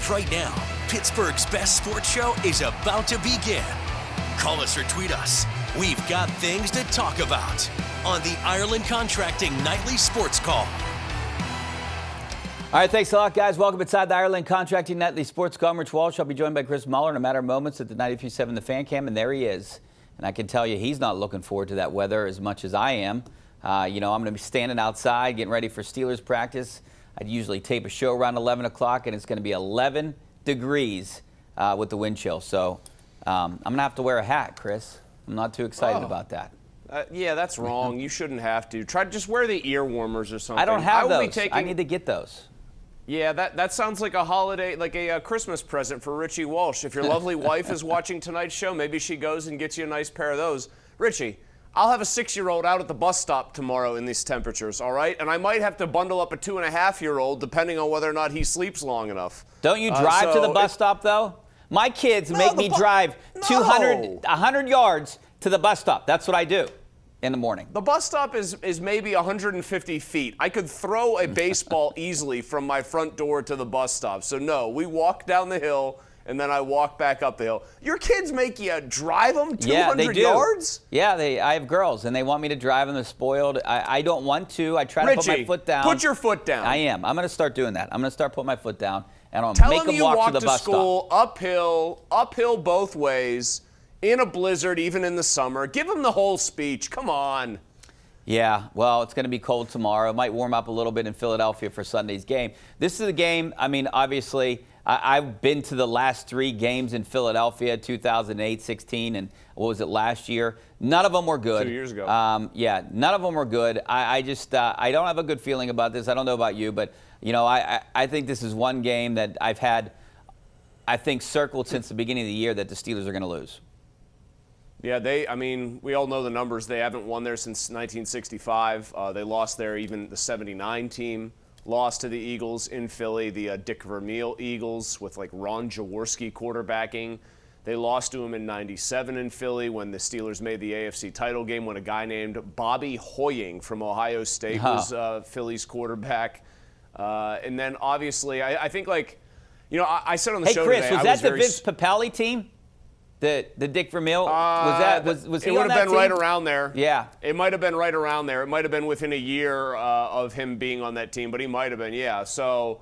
right now. Pittsburgh's best sports show is about to begin. Call us or tweet us. We've got things to talk about on the Ireland Contracting Nightly Sports Call. All right, thanks a lot, guys. Welcome inside the Ireland Contracting Nightly Sports Call. I'm Rich Walsh. I'll be joined by Chris Mueller in a matter of moments at the 93.7 The Fan Cam, and there he is. And I can tell you he's not looking forward to that weather as much as I am. I'm going to be standing outside getting ready for Steelers practice. I'd usually tape a show around 11 o'clock, and it's going to be 11 degrees with the wind chill. So I'm going to have to wear a hat, Chris. I'm not too excited about that. Yeah, that's wrong. You shouldn't have to. Just wear the ear warmers or something. I don't have those. I need to get those. Yeah, that sounds like a holiday, like a Christmas present for Richie Walsh. If your lovely wife is watching tonight's show, maybe she goes and gets you a nice pair of those. Richie, I'll have a 6-year-old out at the bus stop tomorrow in these temperatures, all right? And I might have to bundle up a 2.5-year-old depending on whether or not he sleeps long enough. Don't you drive to the bus stop, though? My kids make me drive 100 yards to the bus stop. That's what I do in the morning. The bus stop is maybe 150 feet. I could throw a baseball easily from my front door to the bus stop. So, no, we walk down the hill, and then I walk back up the hill. Your kids make you drive them 200 yards? Yeah, I have girls, and they want me to drive them. They're spoiled. I don't want to. I try to put my foot down. Put your foot down. I am. I'm going to start doing that. I'm going to start putting my foot down, and I'm going to make them walk to the bus stop. Tell them you walk to school uphill both ways, in a blizzard, even in the summer. Give them the whole speech. Come on. Yeah, well, it's going to be cold tomorrow. It might warm up a little bit in Philadelphia for Sunday's game. This is a game, obviously, I've been to the last 3 games in Philadelphia, 2008, 16, and what was it, last year? None of them were good. 2 years ago. None of them were good. I don't have a good feeling about this. I don't know about you, but, I think this is one game that I've had, circled since the beginning of the year that the Steelers are going to lose. Yeah, we all know the numbers. They haven't won there since 1965. They lost there, even the 79 team lost to the Eagles in Philly, the Dick Vermeil Eagles with Ron Jaworski quarterbacking. They lost to him in 97 in Philly when the Steelers made the AFC title game when a guy named Bobby Hoying from Ohio State was Philly's quarterback. And then obviously, I think I said on the show Chris, today, was that the Vince Papale team? The Dick Vermeil, was he it would on have that been team? right around there. Yeah. It might have been right around there. It might have been within a year of him being on that team, but he might have been, yeah. So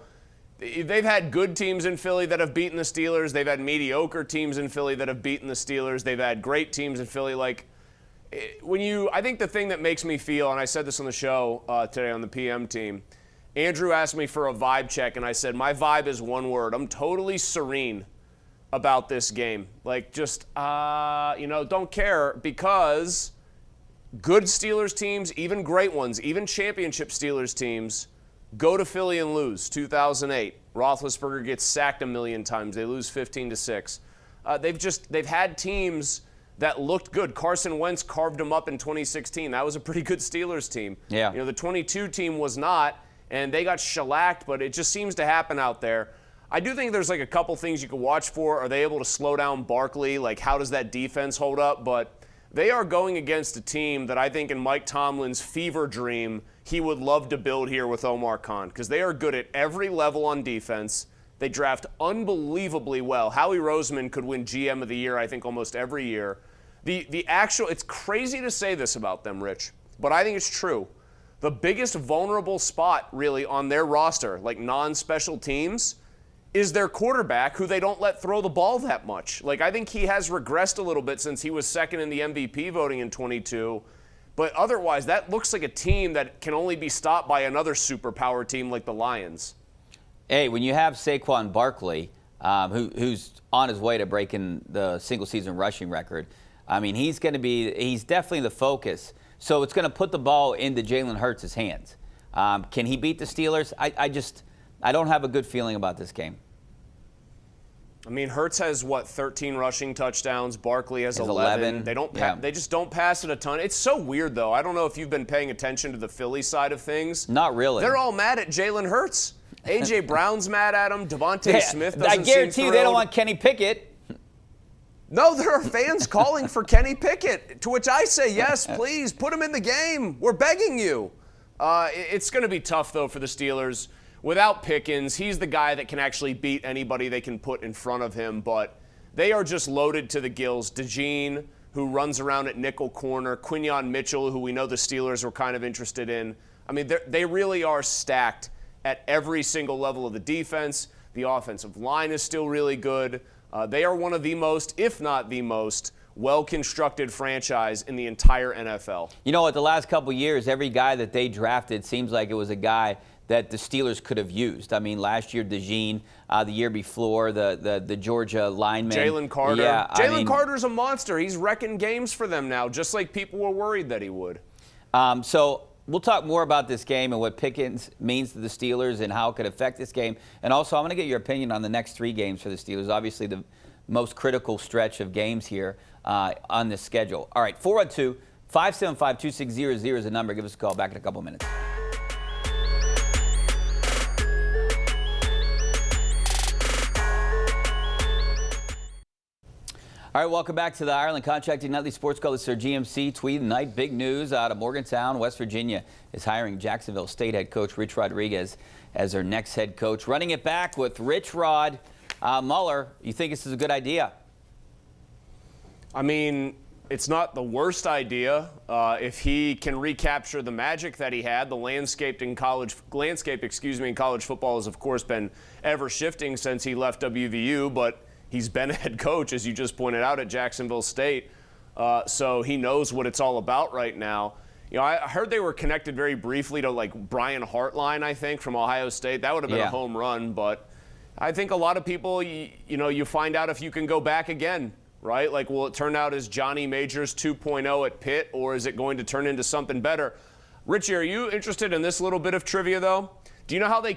they've had good teams in Philly that have beaten the Steelers. They've had mediocre teams in Philly that have beaten the Steelers. They've had great teams in Philly. I think the thing that makes me feel, and I said this on the show today on the PM team, Andrew asked me for a vibe check, and I said, my vibe is one word. I'm totally serene about this game. Don't care, because good Steelers teams, even great ones, even championship Steelers teams, go to Philly and lose. 2008, Roethlisberger gets sacked 1 million times. They lose 15-6. They've had teams that looked good. Carson Wentz carved them up in 2016. That was a pretty good Steelers team. Yeah. The 22 team was not, and they got shellacked, but it just seems to happen out there. I do think there's a couple things you could watch for. Are they able to slow down Barkley? How does that defense hold up? But they are going against a team that I think in Mike Tomlin's fever dream he would love to build here with Omar Khan, because they are good at every level on defense. They draft unbelievably well. Howie Roseman could win GM of the year, I think, almost every year. It's crazy to say this about them, Rich, but I think it's true. The biggest vulnerable spot really on their roster, non-special teams, is their quarterback, who they don't let throw the ball that much. I think he has regressed a little bit since he was second in the MVP voting in 22. But otherwise, that looks like a team that can only be stopped by another superpower team like the Lions. Hey, when you have Saquon Barkley, who's on his way to breaking the single-season rushing record, he's definitely the focus. So it's going to put the ball into Jalen Hurts' hands. Can he beat the Steelers? I don't have a good feeling about this game. Hurts has 13 rushing touchdowns. Barkley has 11. They just don't pass it a ton. It's so weird, though. I don't know if you've been paying attention to the Philly side of things. Not really. They're all mad at Jalen Hurts. A.J. Brown's mad at him. Devontae Smith doesn't seem thrilled. I guarantee you they don't want Kenny Pickett. No, there are fans calling for Kenny Pickett, to which I say, yes, please, put him in the game. We're begging you. It's going to be tough, though, for the Steelers. without Pickens, he's the guy that can actually beat anybody they can put in front of him. But they are just loaded to the gills. DeJean, who runs around at nickel corner, Quinyon Mitchell, who we know the Steelers were kind of interested in. I mean, they really are stacked at every single level of the defense. The offensive line is still really good. They are one of the most, if not the most, well-constructed franchise in the entire NFL. You know what? The last couple of years, every guy that they drafted seems like it was a guy that the Steelers could have used. I mean, last year, DeJean, the year before, the Georgia lineman. Jalen Carter. Yeah, Jalen Carter's a monster. He's wrecking games for them now, just like people were worried that he would. So we'll talk more about this game and what Pickens means to the Steelers and how it could affect this game. And also, I'm going to get your opinion on the next 3 games for the Steelers. Obviously, most critical stretch of games here on this schedule. All right, 412-575-2600 is the number. Give us a call back in a couple minutes. All right, welcome back to the Ireland Contracting Nightly Sports Call. This is our GMC Tweet of the Night. Big news out of Morgantown, West Virginia is hiring Jacksonville State head coach Rich Rodriguez as their next head coach. Running it back with Rich Rod. Mueller, you think this is a good idea? I mean, it's not the worst idea if he can recapture the magic that he had. The landscape in college football has, of course, been ever shifting since he left WVU, but he's been a head coach, as you just pointed out, at Jacksonville State, so he knows what it's all about right now. You know, I heard they were connected very briefly to, like, Brian Hartline, I think, from Ohio State. That would have been a home run, but I think a lot of people, you find out if you can go back again, right? Like, will it turn out as Johnny Majors 2.0 at Pitt, or is it going to turn into something better? Richie, are you interested in this little bit of trivia, though? Do you know how they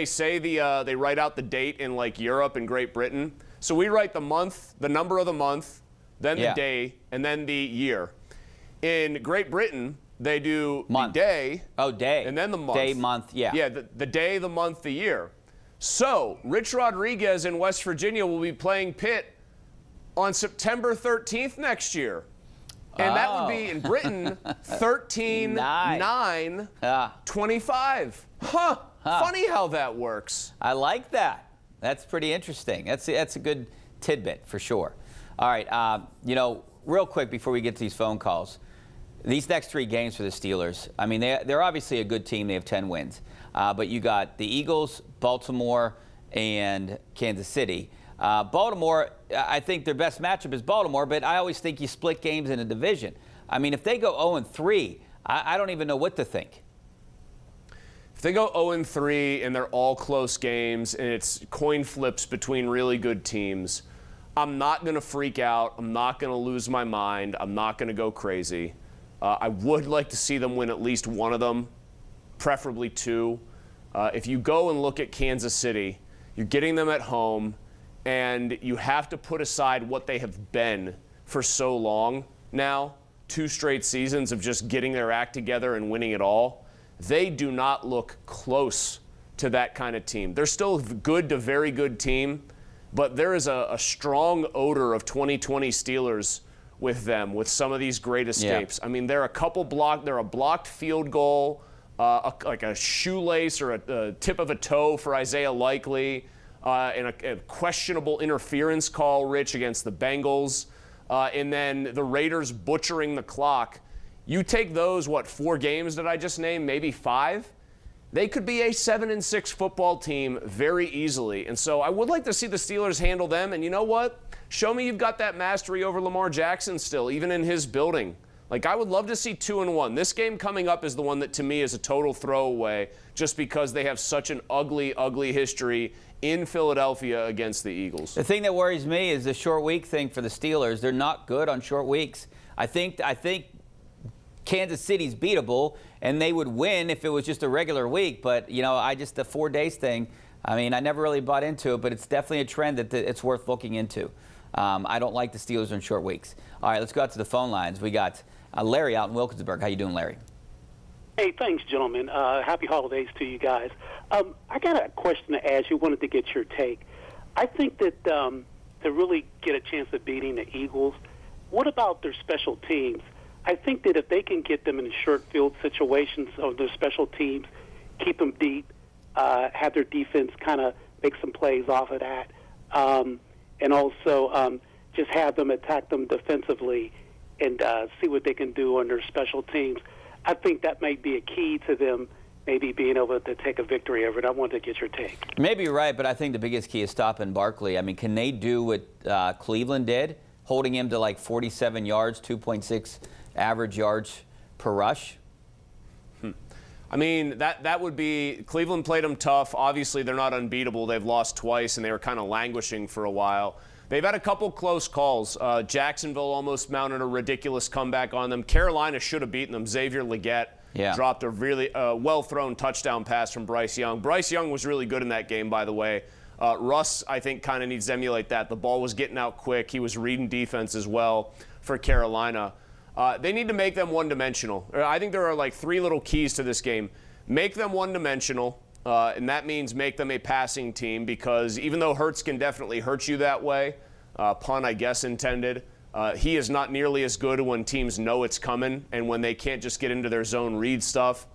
say they write out the date in, like, Europe and Great Britain? So we write the month, the number of the month, then the day, and then the year. In Great Britain, they do the day. Oh, day. And then the month. Day, month, yeah. Yeah, the day, the month, the year. So Rich Rodriguez in West Virginia will be playing Pitt on September 13th next year. And that would be in Britain 13/9/25. Huh. Funny how that works. I like that. That's pretty interesting. That's a good tidbit for sure. All right, real quick before we get to these phone calls, these next 3 games for the Steelers, I mean, they're obviously a good team. They have 10 wins. But you got the Eagles, Baltimore, and Kansas City. Baltimore, I think their best matchup is Baltimore, but I always think you split games in a division. I mean, if they go 0-3, I don't even know what to think. If they go 0-3 and they're all close games and it's coin flips between really good teams, I'm not going to freak out. I'm not going to lose my mind. I'm not going to go crazy. I would like to see them win at least one of them, preferably 2. If you go and look at Kansas City, you're getting them at home, and you have to put aside what they have been for so long now, 2 straight seasons of just getting their act together and winning it all. They do not look close to that kind of team. They're still a good to very good team, but there is a strong odor of 2020 Steelers with them, with some of these great escapes. Yeah. I mean, they're a blocked field goal, like a shoelace or a tip of a toe for Isaiah Likely, and a questionable interference call, Rich, against the Bengals, and then the Raiders butchering the clock. You take those, 4 games that I just named, maybe 5? They could be a 7-6 football team very easily. And so I would like to see the Steelers handle them. And you know what? Show me you've got that mastery over Lamar Jackson still, even in his building. Like, I would love to see 2-1. This game coming up is the one that, to me, is a total throwaway just because they have such an ugly, ugly history in Philadelphia against the Eagles. The thing that worries me is the short week thing for the Steelers. They're not good on short weeks. I think Kansas City's beatable, and they would win if it was just a regular week. But, the 4 days thing, I never really bought into it, but it's definitely a trend that it's worth looking into. I don't like the Steelers on short weeks. All right, let's go out to the phone lines. We got Larry out in Wilkinsburg. How you doing, Larry? Hey, thanks, gentlemen. Happy holidays to you guys. I got a question to ask you. Wanted to get your take. I think that to really get a chance of beating the Eagles, what about their special teams? I think that if they can get them in short field situations of their special teams, keep them deep, have their defense kind of make some plays off of that, and also just have them attack them defensively and see what they can do on their special teams. I think that might be a key to them maybe being able to take a victory over it. I wanted to get your take. Maybe you're right, but I think the biggest key is stopping Barkley. I mean, can they do what Cleveland did, holding him to like 47 yards, 2.6 average yards per rush? I mean, that would be – Cleveland played them tough. Obviously, they're not unbeatable. They've lost twice, and they were kind of languishing for a while. They've had a couple close calls. Jacksonville almost mounted a ridiculous comeback on them. Carolina should have beaten them. Xavier Legette dropped a really well-thrown touchdown pass from Bryce Young. Bryce Young was really good in that game, by the way. Russ, I think, kind of needs to emulate that. The ball was getting out quick. He was reading defense as well for Carolina. They need to make them one-dimensional. I think there are like three little keys to this game. Make them one-dimensional, and that means make them a passing team, because even though Hurts can definitely hurt you that way, pun I guess intended, he is not nearly as good when teams know it's coming and when they can't just get into their zone read stuff.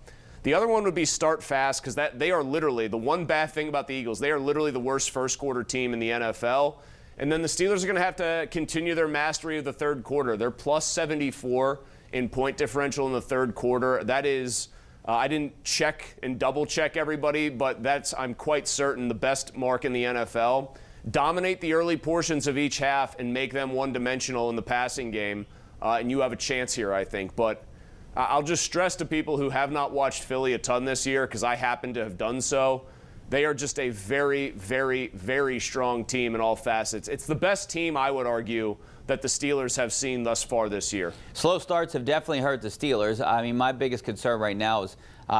The other one would be start fast, because they are literally, the one bad thing about the Eagles, they are literally the worst first-quarter team in the NFL. And then the Steelers are going to have to continue their mastery of the third quarter. They're plus 74 in point differential in the third quarter. That is, I didn't check and double-check everybody, but that's, I'm quite certain, the best mark in the NFL. Dominate the early portions of each half and make them one-dimensional in the passing game, and you have a chance here, I think. But I'll just stress to people who have not watched Philly a ton this year, because I happen to have done so, they are just a very, very, very strong team in all facets. It's the best team, I would argue, that the Steelers have seen thus far this year. Slow starts have definitely hurt the Steelers. I mean, my biggest concern right now is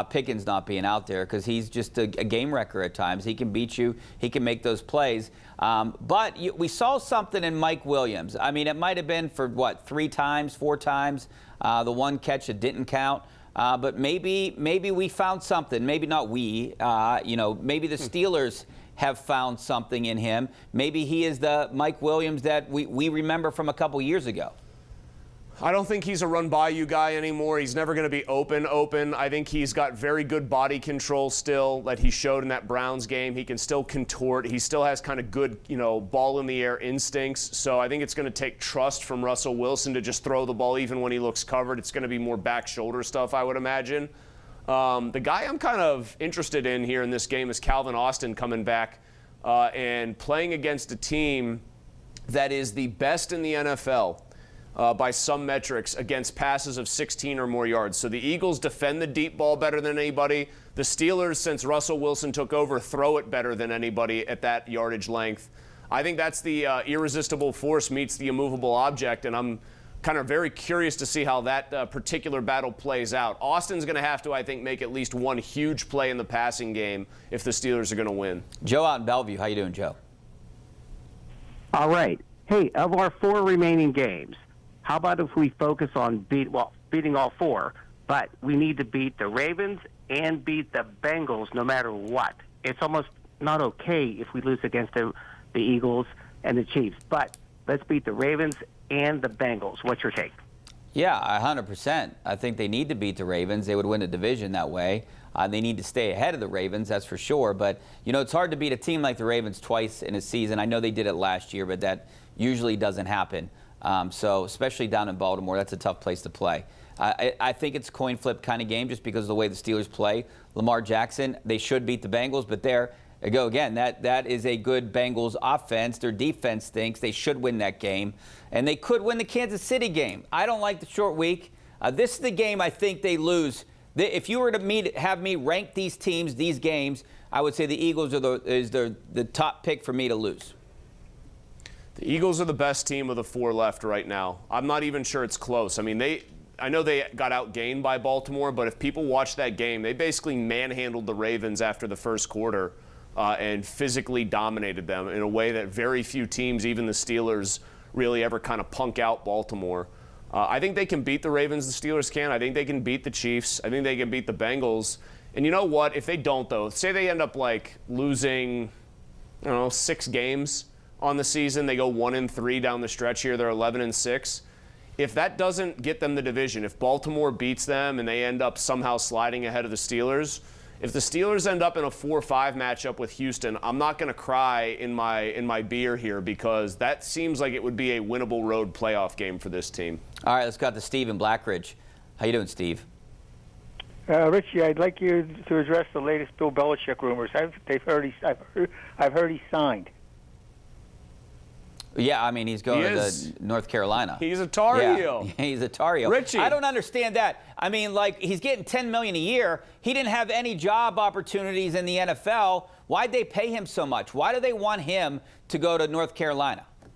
Pickens not being out there, because he's just a game wrecker at times. He can beat you. He can make those plays. But we saw something in Mike Williams. I mean, it might have been for, what, 3 times, 4 times, the one catch that didn't count. But maybe we found something. Maybe not we. Maybe the Steelers have found something in him. Maybe he is the Mike Williams that we remember from a couple years ago. I don't think he's a run-by-you guy anymore. He's never going to be open. I think he's got very good body control still that he showed in that Browns game. He can still contort. He still has kind of good, ball-in-the-air instincts. So I think it's going to take trust from Russell Wilson to just throw the ball even when he looks covered. It's going to be more back-shoulder stuff, I would imagine. The guy I'm kind of interested in here in this game is Calvin Austin coming back and playing against a team that is the best in the NFL. By some metrics, against passes of 16 or more yards. So the Eagles defend the deep ball better than anybody. The Steelers, since Russell Wilson took over, throw it better than anybody at that yardage length. I think that's the irresistible force meets the immovable object, and I'm kind of very curious to see how that particular battle plays out. Austin's going to have to, I think, make at least one huge play in the passing game if the Steelers are going to win. Joe out in Bellevue. How you doing, Joe? All right. Hey, of our 4 remaining games, how about if we focus on beating all 4, but we need to beat the Ravens and beat the Bengals no matter what. It's almost not okay if we lose against the Eagles and the Chiefs, but let's beat the Ravens and the Bengals. What's your take? Yeah, 100%. I think they need to beat the Ravens. They would win the division that way. They need to stay ahead of the Ravens, that's for sure. But, it's hard to beat a team like the Ravens twice in a season. I know they did it last year, but that usually doesn't happen. So especially down in Baltimore, that's a tough place to play. I think it's a coin flip kind of game just because of the way the Steelers play. Lamar Jackson, they should beat the Bengals, but there you go again. That is a good Bengals offense. Their defense stinks. They should win that game. And they could win the Kansas City game. I don't like the short week. This is the game I think they lose. If you were to have me rank these teams, these games, I would say the Eagles is the top pick for me to lose. The Eagles are the best team of the 4 left right now. I'm not even sure it's close. I mean, I know they got outgained by Baltimore, but if people watch that game, they basically manhandled the Ravens after the first quarter and physically dominated them in a way that very few teams, even the Steelers, really ever kind of punk out Baltimore. I think they can beat the Ravens, the Steelers can. I think they can beat the Chiefs. I think they can beat the Bengals. And you know what? If they don't, though, say they end up losing, 6 games on the season. They go 1-3 down the stretch here. They're 11-6. If that doesn't get them the division, if Baltimore beats them and they end up somehow sliding ahead of the Steelers, If the Steelers end up in a 4-5 matchup with Houston, I'm not going to cry in my beer here because that seems like it would be a winnable road playoff game for this team. All right, let's go to Steve in Blackridge. How you doing, Steve? Richie, I'd like you to address the latest Bill Belichick rumors. I've heard he signed. Yeah, I mean, he's going to North Carolina. He's a Tar Heel. Yeah, he's a Tar Heel. Richie. I don't understand that. I mean, like, he's getting $10 million a year. He didn't have any job opportunities in the NFL. Why'd they pay him so much? Why do they want him to go to North Carolina?